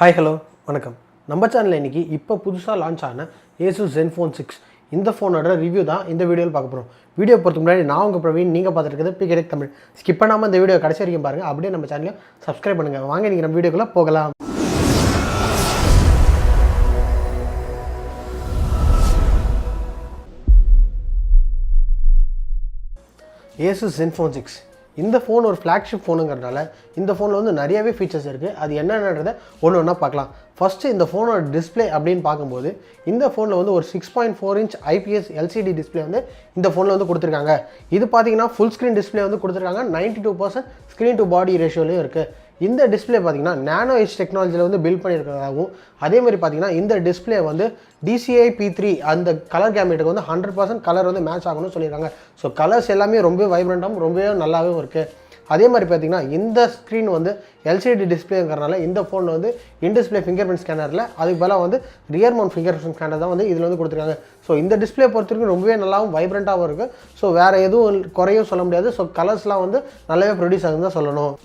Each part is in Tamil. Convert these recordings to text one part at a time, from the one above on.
Hi, hello, வணக்கம். நம்ம சேனல்ல இன்னைக்கு இப்போ புதுசா லான்ச் ஆன Asus Zenfone 6 இந்த ஃபோனோட ரிவ்யூ தான் இந்த வீடியோல பார்க்க போறோம். வீடியோ போறதுக்கு முன்னாடி நான் உங்க பிரவீன், நீங்க பார்த்துட்டு இருக்கிறது பிகேடெக் தமிழ். ஸ்கிப் பண்ணாம இந்த வீடியோ கடைசி வரைக்கும் பாருங்க. அப்படியே நம்ம சேனலை சப்ஸ்கிரைப் பண்ணுங்க. வாங்க இன்னைக்கு நம்ம வீடியோக்குள்ள போகலாம். Asus Zenfone 6 இந்த ஃபோன் ஒரு flagship ஃபோனுங்கிறதுனால இந்த ஃபோனில் வந்து நிறையவே ஃபீச்சர்ஸ் இருக்குது. அது என்னென்னன்றதை ஒன்று ஒன்றா பார்க்கலாம். ஃபஸ்ட்டு இந்த ஃபோனோட டிஸ்பிளே அப்படின்னு பார்க்கும்போது இந்த ஃபோனில் வந்து ஒரு 6.4 inch IPS LCD டிஸ்பிளே வந்து இந்த ஃபோனில் வந்து கொடுத்துருக்காங்க. இது பார்த்தீங்கன்னா ஃபுல் ஸ்க்ரீன் டிஸ்பிளே வந்து கொடுத்துருக்காங்க. 92% ஸ்க்ரீன் டு பாடி ரேஷியோலையும் இருக்குது. இந்த டிஸ்பிளே பார்த்தீங்கன்னா நானோ எட்ஜ் டெக்னாலஜியில் வந்து பில்ட் பண்ணியிருக்கிறதாகவும், அதே மாதிரி பார்த்தீங்கன்னா இந்த டிஸ்பிளே வந்து DCI P3 அந்த கலர் கேமெட்டுக்கு வந்து 100% கலர் வந்து மேட்ச் ஆகணும்னு சொல்லியிருக்காங்க. ஸோ கலர்ஸ் எல்லாமே ரொம்ப வைப்ரண்ட்டாகவும் ரொம்பவே நல்லாவும் இருக்குது. அதே மாதிரி பார்த்தீங்கன்னா இந்த ஸ்க்ரீன் வந்து LCD டிஸ்பிளேங்கிறனால இந்த ஃபோனில் வந்து இன்டிஸ்பிளே ஃபிங்கர்பிரிண்ட் ஸ்கேனரில் அதுக்கு பதிலாக வந்து ரியர்மவுண்ட் ஃபிங்கர்பிரிண்ட் ஸ்கேனர் தான் வந்து இதில் வந்து கொடுத்துருக்காங்க. ஸோ இந்த டிஸ்பிளே பொறுத்த வரைக்கும் ரொம்பவே நல்லாவும் வைப்ரண்ட்டாகவும் இருக்குது. ஸோ வேறு எதுவும் குறையும் சொல்ல முடியாது. ஸோ கலர்ஸ்லாம் வந்து நல்லாவே ப்ரொடியூஸ் ஆகுதுன்னு தான் சொல்லணும்.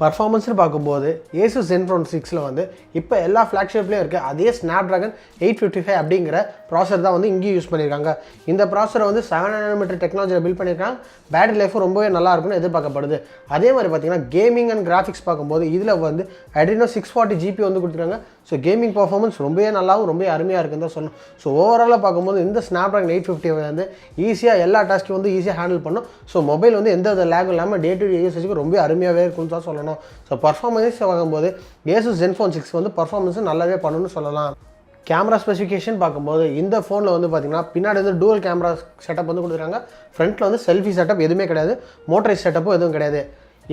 பர்ஃபார்மன்ஸ்னு பார்க்கும்போது Asus Zenfone 6 வந்து இப்போ எல்லா ஃப்ளாக்ஷிப்லேயும் இருக்குது அதே Snapdragon 855 அப்படிங்கிற ப்ராசர் தான் வந்து இங்கேயும் யூஸ் பண்ணியிருக்காங்க. இந்த ப்ராசரை வந்து 7nm டெக்னாலஜியில் பில்ட் பண்ணியிருக்காங்க. பேட்டரி லைஃபும் ரொம்பவே நல்லா இருக்கும்னு எதிர்பார்க்கப்படுது. அதே மாதிரி பார்த்தீங்கன்னா கேமிங் அண்ட் கிராஃபிக்ஸ் பார்க்கும்போது இதில் வந்து Adreno 640 GB வந்து கொடுத்துருக்காங்க. ஸோ கேமிங் பர்ஃபார்மன்ஸ் ரொம்பவே நல்லாவும் ரொம்ப அருமையாக இருக்குன்னு தான் சொல்லணும். ஸோ ஓவராலாக பார்க்கும்போது இந்த Snapdragon 855 வந்து ஈஸியாக எல்லா டாஸ்க்கையும் வந்து ஈஸியாக ஹேண்டில் பண்ணும். ஸோ மொபைல் வந்து எந்த லேகும் இல்லாமல் டே டு டே யூசேஜுக்கு ரொம்ப அருமையாகவே இருக்குன்னு தான் சொல்லணும். ஸோ பர்ஃபார்மன்ஸ் பார்க்கும்போது Asus Zenfone 6 வந்து பர்ஃபார்மன்ஸும் நல்லாவே பண்ணணும்னு சொல்லலாம். கேமரா ஸ்பெசிஃபிகேஷன் பார்க்கும்போது இந்த ஃபோனில் வந்து பார்த்திங்கன்னா பின்னாடி வந்து டூவல் கேமரா செட்டப் வந்து கொடுத்துருக்காங்க. ஃப்ரண்ட்டில் வந்து செல்ஃபி செட்டப் எதுவுமே கிடையாது. மோட்டரைஸ் செட்டப்பும் எதுவும் கிடையாது.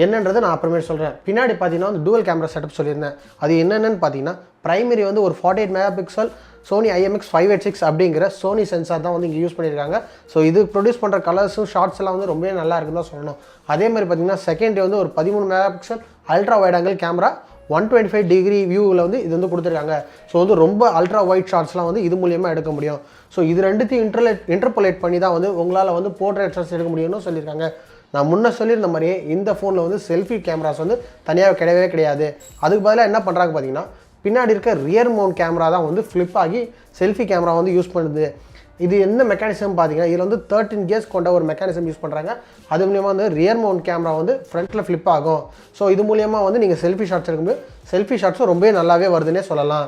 என்னன்றது நான் அப்புறமே சொல்கிறேன். பின்னாடி பார்த்தீங்கன்னா வந்து டூவல் கேமரா செட்டப் சொல்லியிருந்தேன். அது என்னென்னு பார்த்தீங்கன்னா பிரைமரி வந்து ஒரு 48 மெகாபிக்சல் Sony IMX586 அப்படிங்கிற Sony சென்சார் தான் வந்து இங்கே யூஸ் பண்ணியிருக்காங்க. ஸோ இது ப்ரொடியூஸ் பண்ணுற கலர்ஸும் ஷார்ட்ஸ் எல்லாம் வந்து ரொம்பவே நல்லா இருக்குன்னு தான் சொல்லணும். அதே மாதிரி பார்த்தீங்கன்னா செகண்டரி வந்து ஒரு 13 megapixel ultra wide angle camera 125 degree வியூவில் வந்து இது வந்து கொடுத்துருக்காங்க. ஸோ வந்து ரொம்ப அல்ட்ரா வைட் ஷார்ட்ஸ்லாம் வந்து இது மூலியமாக எடுக்க முடியும். ஸோ இது ரெண்டுத்தையும் இன்டர்போலேட் பண்ணி தான் வந்து உங்களால் வந்து போர்ட்ரேட் ஷாட்ஸ் எடுக்க முடியும்னு சொல்லியிருக்காங்க. நான் முன்னே சொல்லியிருந்த மாதிரியே இந்த ஃபோனில் வந்து செல்ஃபி கேமராஸ் வந்து தனியாக கிடையவே கிடையாது. அதுக்கு பதிலாக என்ன பண்ணுறாங்க பார்த்தீங்கன்னா பின்னாடி இருக்க ரியர் மவுண்ட் கேமரா தான் வந்து ஃப்ளிப் ஆகி செல்ஃபி கேமரா வந்து யூஸ் பண்ணுது. இது என்ன மெக்கானிசம் பார்த்தீங்கன்னா இதில் வந்து 13 gears கொண்ட ஒரு மெக்கானிசம் யூஸ் பண்ணுறாங்க. அது மூலியமாக வந்து ரியர் மவுண்ட் கேமரா வந்து ஃப்ரண்ட்டில் ஃப்ளிப் ஆகும். ஸோ இது மூலியமாக வந்து நீங்கள் செல்ஃபி ஷாட்ஸ் எடுக்கும்போது செல்ஃபி ஷாட்ஸும் ரொம்பவே நல்லாவே வருதுன்னே சொல்லலாம்.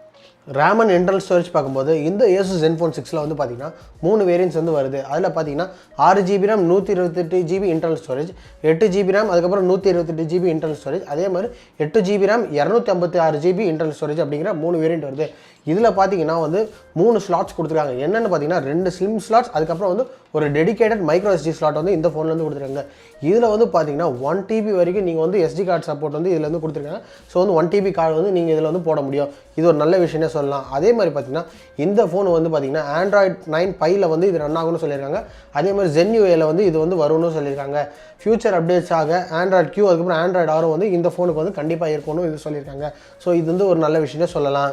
RAM அண்ட் இன்டர்னல் ஸ்டோரேஜ் பார்க்கும்போது இந்த Asus Zenfone 6 வந்து பார்த்தீங்கன்னா 3 வேரியன்ட்ஸ் வந்து வருது. அதில் பார்த்தீங்கன்னா 6 GB RAM 128 GB internal storage, 8 GB RAM அதுக்கப்புறம் 128 GB இன்டர்னல் ஸ்டோரேஜ், அதே மாதிரி 8 GB RAM 256 GB internal storage அப்படிங்கிற 3 வேரியன்ட் வருது. இதில் பார்த்தீங்கன்னா வந்து 3 ஸ்லாட்ஸ் கொடுத்துருக்காங்க. என்னென்னு பார்த்தீங்கன்னா 2 ஸ்லிம் ஸ்லாட்ஸ் அதுக்கப்புறம் வந்து ஒரு டெடிகேட்டட் மைக்ரோ SD ஸ்லாட் வந்து இந்த ஃபோனில் வந்து கொடுத்துருக்காங்க. இதில் வந்து பார்த்தீங்கன்னா 1 TB வரைக்கும் நீங்கள் வந்து SD கார்டு சப்போர்ட் வந்து இதில் வந்து கொடுத்துருக்காங்க. ஸோ வந்து 1 TB கார்டு வந்து நீங்கள் இதில் வந்து போட முடியும். இது ஒரு நல்ல விஷயமே சொல்லலாம். அதே மாதிரி பார்த்தீங்கன்னா இந்த ஃபோன் வந்து பார்த்தீங்கன்னா Android 9 Pieல வந்து இது ரன் ஆகும்னு சொல்லியிருக்காங்க. அதே மாதிரி Zen UIல வந்து இது வந்து வரும்னு சொல்லியிருக்காங்க. ஃபியூச்சர் அப்டேட்ஸாக Android Q அதுக்கப்புறம் Android R வந்து இந்த ஃபோனுக்கு வந்து கண்டிப்பாக இருக்கணும்னு இது சொல்லியிருக்காங்க. ஸோ இது வந்து ஒரு நல்ல விஷயமே சொல்லலாம்.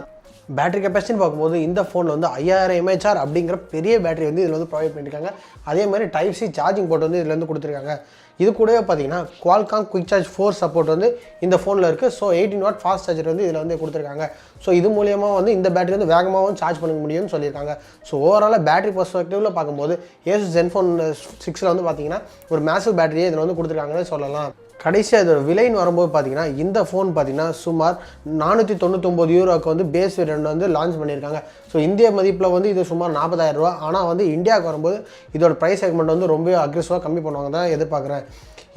பேட்டரி கெப்பாசிட்டின்னு பார்க்கும்போது இந்த ஃபோனில் வந்து 5000 mAh அப்படிங்கிற பெரிய பேட்டரி வந்து இதில் வந்து ப்ரொவைட் பண்ணியிருக்காங்க. அதே மாதிரி Type-C சார்ஜிங் போர்ட் வந்து இதில் வந்து கொடுத்துருக்காங்க. இது கூடவே பார்த்தீங்கன்னா Qualcomm குயிக் சார்ஜ் 4 சப்போர்ட் வந்து இந்த ஃபோனில் இருக்குது. ஸோ 18 watt ஃபாஸ்ட் சார்ஜர் வந்து இதில் வந்து கொடுத்துருக்காங்க. ஸோ இது மூலியமாக வந்து இந்த பேட்டரி வந்து வேகமாகவும் சார்ஜ் பண்ண முடியும்னு சொல்லியிருக்காங்க. ஸோ ஓவராலாக பேட்டரி பர்ஸ்பெக்டிவில் பார்க்கும்போது Asus Zenfone 6 வந்து பார்த்தீங்கன்னா ஒரு மேசிவ் பேட்டரியே இதில் வந்து கொடுத்துருக்காங்கன்னு சொல்லலாம். கடைசியாக இதோட விலைன்னு வரும்போது பார்த்தீங்கன்னா இந்த ஃபோன் பார்த்தீங்கன்னா சுமார் 499 யூரோக்கு வந்து பேஸ் வேரியன்ட் வந்து லான்ச் பண்ணியிருக்காங்க. ஸோ இந்திய மதிப்பில் வந்து இது சுமார் 40,000 ரூபா. ஆனால் வந்து இந்தியாவுக்கு வரும்போது இதோட ப்ரைஸ் செக்மெண்ட் வந்து ரொம்ப அக்ரெசிவாக கம்மி பண்ணுவாங்க தான் எதிர்பார்க்குறேன்.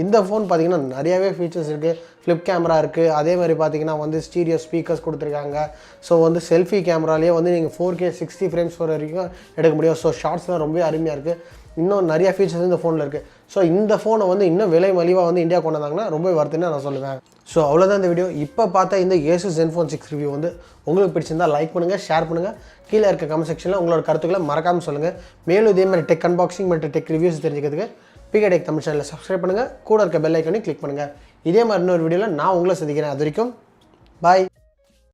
இந்த ஃபோன் பார்த்தீங்கன்னா நிறையாவே ஃபீச்சர்ஸ் இருக்குது. ஃப்ளிப் கேமரா இருக்குது. அதே மாதிரி பார்த்தீங்கன்னா வந்து ஸ்டீரியோ ஸ்பீக்கர்ஸ் கொடுத்துருக்காங்க. ஸோ வந்து செல்ஃபி கேமராலேயே வந்து நீங்கள் 4K 60 frames வரைக்கும் எடுக்க முடியும். ஸோ ஷார்ட்ஸ்லாம் ரொம்ப அருமையாக இருக்குது. இன்னும் நிறையா ஃபீச்சர்ஸ் இந்த ஃபோனில் இருக்குது. ஸோ இந்த ஃபோனை வந்து இன்னும் விலை மலிவாக வந்து இந்தியா கொண்டு வந்தாங்கன்னா ரொம்ப வருதுன்னு நான் சொல்லுவேன். ஸோ அவ்வளோதான் இந்த வீடியோ. இப்போ பார்த்தா இந்த Asus Zenfone 6 ரிவ்யூ வந்து உங்களுக்கு பிடிச்சிருந்தால் லைக் பண்ணுங்கள், ஷேர் பண்ணுங்கள். கீழே இருக்க கமெண்ட் செக்ஷனில் உங்களோட கருத்துக்களை மறக்காமல் சொல்லுங்கள். மேலும் இதே மாதிரி டெக் அன்பாக்சிங் மற்றும் டெக் ரிவ்யூஸ் தெரிஞ்சுக்கிறதுக்கு பிகேடெக் தமிழ் சேனலை சப்ஸ்கிரைப் பண்ணுங்கள். கூட இருக்க பெல் ஐக்கானையும் கிளிக் பண்ணுங்கள். இதே மாதிரி இன்னொரு வீடியோவில் நான் உங்களை சந்திக்கிறேன். அது வரைக்கும் பாய்.